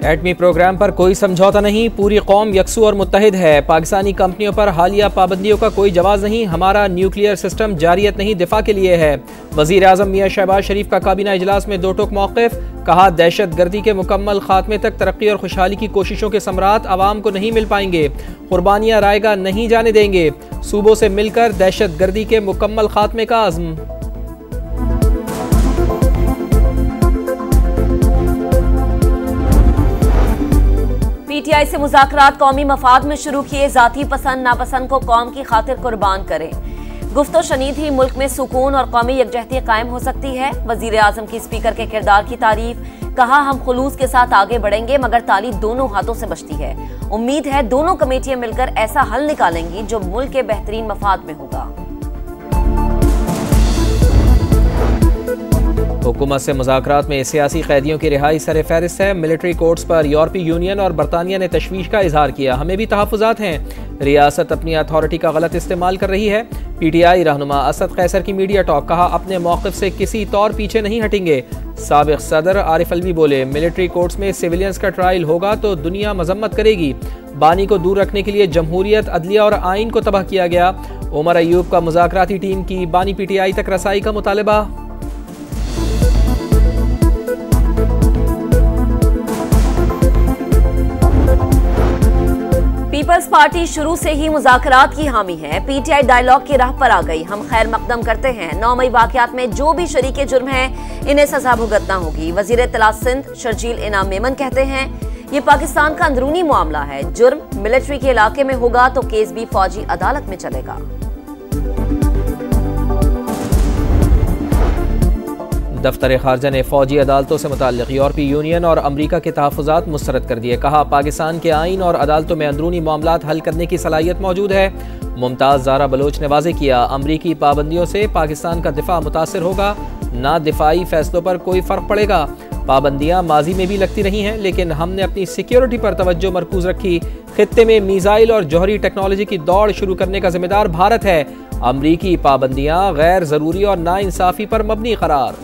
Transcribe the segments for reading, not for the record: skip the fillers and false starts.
एटमी programme पर कोई समझौता नहीं, पूरी कौम यकसू और मुत्तहिद है। पाकिस्तानी कंपनियों पर हालिया पाबंदियों का कोई जवाब नहीं, हमारा न्यूक्लियर सिस्टम जारियत नहीं दिफा के लिए है। वज़ीर आज़म मियां शहबाज शरीफ का काबीना इजलास में दो टोक मौक़िफ़, कहा दहशत गर्दी के मुकम्मल खात्मे तक तरक्की और खुशहाली की कोशिशों के समरात आवाम को नहीं मिल पाएंगे, कुर्बानियाँ रायगा नहीं जाने देंगे, सूबों से मिलकर दहशत गर्दी के मुकम्मल खात्मे का अज़्म। पीटीआई से मुज़ाकरात कौमी मफाद में शुरू किए, जाती पसंद नापसंद को कौम की खातिर कुर्बान करें। गुफ्तो शनीद ही मुल्क में सुकून और कौमी यकजहती कायम हो सकती है। वजीर आजम की स्पीकर के किरदार की तारीफ, कहा हम खुलूस के साथ आगे बढ़ेंगे मगर ताली दोनों हाथों से बचती है। उम्मीद है दोनों कमेटियां मिलकर ऐसा हल निकालेंगी जो मुल्क के बेहतरीन मफाद में होगा। हुकूमत से मुज़ाकरात में सियासी कैदियों की रिहाई सर फहरिस्त है। मिलिट्री कोर्ट्स पर यूरोपीय यूनियन और बरतानिया ने तशवीश का इजहार किया, हमें भी तहफ़्फ़ुज़ात हैं, रियासत अपनी अथॉरिटी का गलत इस्तेमाल कर रही है। पीटीआई रहनुमा असद कैसर की मीडिया टॉक, कहा अपने मौक़िफ़ से किसी तौर पीछे नहीं हटेंगे। साबिक़ सदर आरिफ अलवी बोले मिलिट्री कोर्ट्स में सिविलियंस का ट्रायल होगा तो दुनिया मजम्मत करेगी। बानी को दूर रखने के लिए जमहूरियत, अदलिया और आइन को तबाह किया गया। उमर अयूब का मुज़ाकराती टीम की बानी पीटीआई तक रसाई का मुतालबा। पीपल्स पार्टी शुरू से ही मुज़ाकरात की हामी है। पीटीआई डायलॉग की राह पर आ गई, हम खैर मकदम करते हैं। 9 मई वाक़यात में जो भी शरीके जुर्म हैं इन्हें सजा भुगतना होगी। वज़ीर इत्तला सिंध शर्जील इनाम मेमन कहते हैं ये पाकिस्तान का अंदरूनी मामला है, जुर्म मिलिट्री के इलाके में होगा तो केस भी फौजी अदालत में चलेगा। दफ्तर खारजा ने फौजी अदालतों से मुताल्लिक़ यूरोपीय यूनियन और अमरीका के तहफ़्फ़ुज़ात मुस्तरद कर दिए। कहा पाकिस्तान के आइन और अदालतों में अंदरूनी मामलात हल करने की सलाहियत मौजूद है। मुमताज़ ज़ारा बलोच ने वाज़ेह किया अमरीकी पाबंदियों से पाकिस्तान का दिफा मुतासर होगा, ना दिफाई फैसलों पर कोई फ़र्क पड़ेगा। पाबंदियाँ माजी में भी लगती रही हैं लेकिन हमने अपनी सिक्योरिटी पर तवज्जो मरकूज़ रखी। खित्ते में मीज़ाइल और जौहरी टेक्नोलॉजी की दौड़ शुरू करने का जिम्मेदार भारत है। अमरीकी पाबंदियाँ गैर ज़रूरी और नाइंसाफ़ी पर मबनी करार।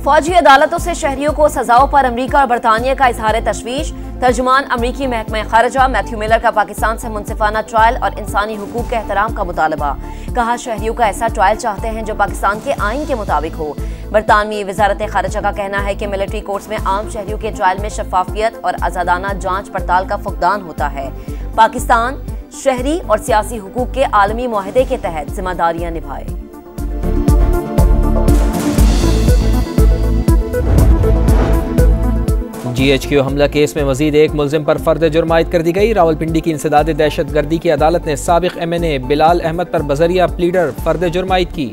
फौजी अदालतों से शहरियों को सजाओं पर अमरीका और बरतानिया का इजहार तशवीश। तर्जुमान अमरीकी महकमा खारजा मैथ्यू मिलर का पाकिस्तान से मुनसिफाना ट्रायल और इंसानी हुकूक के एहतराम का मुतालबा। कहा शहरियों का ऐसा ट्रायल चाहते हैं जो पाकिस्तान के आइन के मुताबिक हो। बरतानवी वजारत खारजा का कहना है कि मिलिट्री कोर्ट्स में आम शहरियों के ट्रायल में शफाफियत और आजादाना जांच पड़ताल का फुकदान होता है। पाकिस्तान शहरी और सियासी हुकूक के आलमी मुआहदे के तहत जिम्मेदारियां निभाए। GHQ हमला केस में मजीद एक मुलजिम पर फर्द जुर्म आयद कर दी गई। रावलपिंडी की इंसदाद दहशत गर्दी की अदालत ने साबिक MNA बिलाल अहमद पर बजरिया प्लीडर फर्द जुर्म आयद की।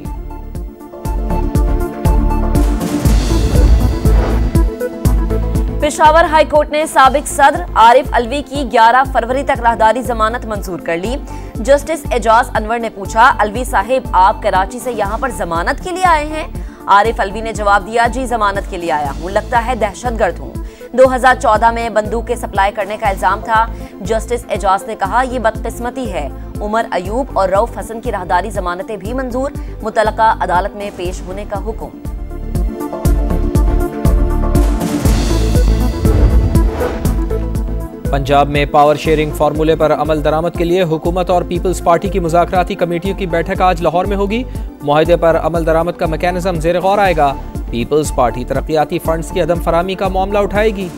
पेशावर हाई कोर्ट ने साबिक सदर आरिफ अलवी की 11 फरवरी तक राहदारी जमानत मंजूर कर ली। जस्टिस एजाज अनवर ने पूछा अलवी साहिब आप कराची से यहाँ पर जमानत के लिए आए हैं? आरिफ अलवी ने जवाब दिया जी जमानत के लिए आया हूँ, लगता है दहशतगर्द हूँ। 2014 में बंदूकें सप्लाई करने का इल्जाम था। जस्टिस एजाज ने कहा ये बदकिस्मती है। उमर अयूब और रऊफ हसन की राहदारी जमानतें भी मंजूर, मुतलका अदालत में पेश होने का हुक्म। पंजाब में पावर शेयरिंग फार्मूले पर अमल दरामद के लिए हुकूमत और पीपल्स पार्टी की मुज़ाकराती कमेटियों की बैठक आज लाहौर में होगी। मुआहदे पर अमल दरामद का मैकेनिज्म ज़ेर गौर आएगा। पीपल्स पार्टी तरक्याती फंड्स की अदम फरामी का मामला उठाएगी।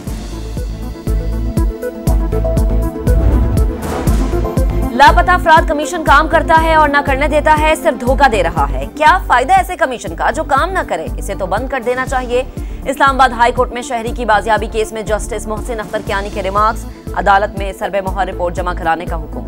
लापता अफराद कमीशन काम करता है और ना करने देता है, सिर्फ धोखा दे रहा है। क्या फायदा ऐसे कमीशन का जो काम ना करे? इसे तो बंद कर देना चाहिए। इस्लामाबाद हाई कोर्ट में शहरी की बाजियाबी केस में जस्टिस मोहसिन अख्तर कियानी के रिमार्क्स। अदालत में सर्वे मोहर रिपोर्ट जमा कराने का हुक्म।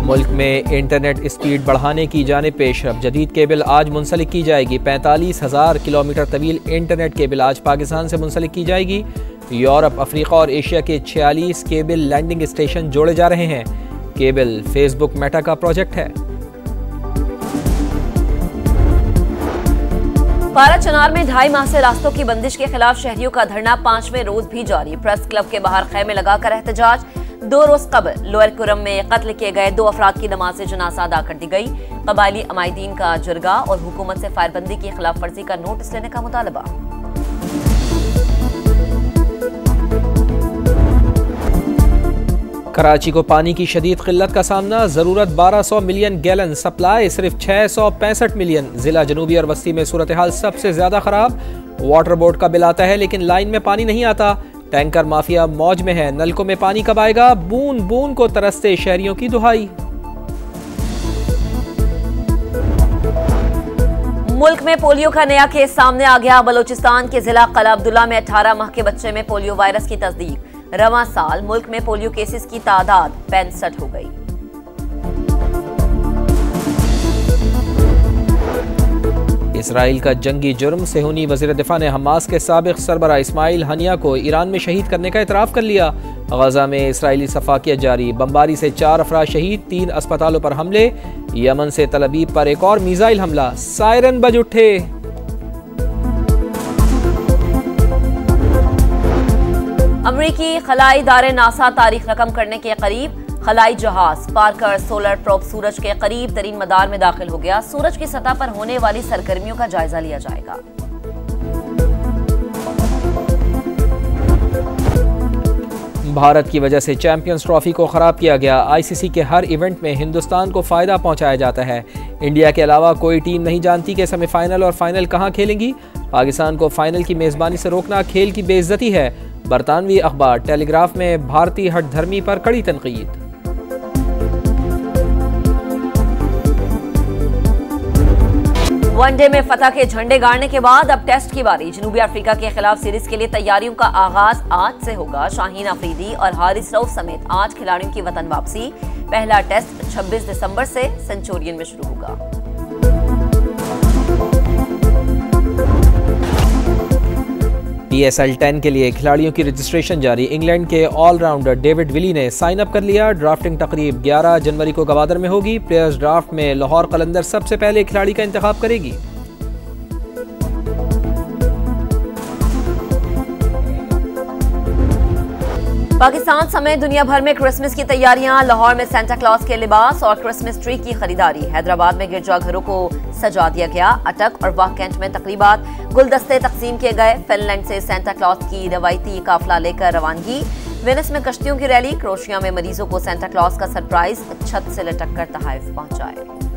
मुल्क में इंटरनेट स्पीड बढ़ाने की जानिब पेशरफ। जदीद केबल आज मुंसलिक की जाएगी। 45,000 किलोमीटर तवील इंटरनेट केबल आज पाकिस्तान से मुंसलिक की जाएगी। यूरोप, अफ्रीका और एशिया के 46 केबल लैंडिंग स्टेशन जोड़े जा रहे हैं। केबल फेसबुक मेटा का प्रोजेक्ट है। पारा चनार में 2.5 माह से रास्तों की बंदिश के खिलाफ शहरियों का धरना 5वें रोज भी जारी। प्रेस क्लब के बाहर खैमे लगाकर एहतजाज। 2 रोज कबल लोअर कुरम में कत्ल किए गए 2 अफराद की नमाज जनाजा अदा कर दी गई। कबायली अमायदीन का जुर्गा और हुकूमत से फायरबंदी की खिलाफ वर्जी का नोटिस लेने का मुतालबा। कराची को पानी की शदीद किल्लत का सामना, जरूरत 1200 मिलियन गैलन, सप्लाई सिर्फ 665 मिलियन। जिला जनूबी और वस्ती में सूरत हाल सबसे ज्यादा खराब। वाटर बोर्ड का बिल आता है लेकिन लाइन में पानी नहीं आता। टैंकर माफिया मौज में है, नलकों में पानी कब आएगा? बूंद बूंद को तरसते शहरियों की दुहाई। मुल्क में पोलियो का नया केस सामने आ गया। बलोचिस्तान के जिला कला अब्दुल्ला में 18 माह के बच्चे में पोलियो वायरस की तस्दीक। रवां साल मुल्क में पोलियो केसेस की तादाद 65 हो गई। इसराइल का जंगी जुर्म, सेहूनी वज़ीर दिफा ने हमास के साबिक सरबरा इस्माइल हनिया को ईरान में शहीद करने का इतराफ़ कर लिया। गजा में इसराइली सफाकियत जारी, बमबारी से 4 अफराद शहीद, 3 अस्पतालों पर हमले। यमन से तल अवीव पर एक और मिसाइल हमला, सायरन बज उठे। अमरीकी खलाई इदारे नासा तारीख रकम करने के करीब। खलाई जहाज पार्कर सोलर प्रोब सूरज के करीब तरीन मदार में दाखिल हो गया। सूरज की सतह पर होने वाली सरगर्मियों का जायजा लिया जाएगा। भारत की वजह से चैंपियंस ट्रॉफी को खराब किया गया। आईसीसी के हर इवेंट में हिंदुस्तान को फायदा पहुंचाया जाता है। इंडिया के अलावा कोई टीम नहीं जानती कि सेमीफाइनल और फाइनल कहां खेलेंगी। पाकिस्तान को फाइनल की मेजबानी से रोकना खेल की बेइज्जती है। बरतानवी अखबार टेलीग्राफ में भारतीय हठधर्मी पर कड़ी तनकीद। वनडे में फतह के झंडे गाड़ने के बाद अब टेस्ट की बारी। जनूबी अफ्रीका के खिलाफ सीरीज के लिए तैयारियों का आगाज आज से होगा। शाहीन अफरीदी और हारिस रऊफ समेत 8 खिलाड़ियों की वतन वापसी। पहला टेस्ट 26 दिसंबर से सेंचुरियन में शुरू होगा। PSL 10 के लिए खिलाड़ियों की रजिस्ट्रेशन जारी। इंग्लैंड के ऑलराउंडर डेविड विली ने साइन अप कर लिया। ड्राफ्टिंग तकरीब 11 जनवरी को गवादर में होगी। प्लेयर्स ड्राफ्ट में लाहौर कलंदर सबसे पहले खिलाड़ी का इंतखाब करेगी। पाकिस्तान समेत दुनिया भर में क्रिसमस की तैयारियां। लाहौर में सेंटा क्लॉज के लिबास और क्रिसमस ट्री की खरीदारी। हैदराबाद में गिरजाघरों को सजा दिया गया। अटक और वाह कैंट में तकरीबात, गुलदस्ते तकसीम किए गए। फिनलैंड से सेंटा क्लॉज की रवायती काफिला लेकर रवानगी। वेनिस में कश्तियों की रैली। क्रोशिया में मरीजों को सेंटा क्लॉज का सरप्राइज, छत से लटक कर तोहफे पहुंचाए।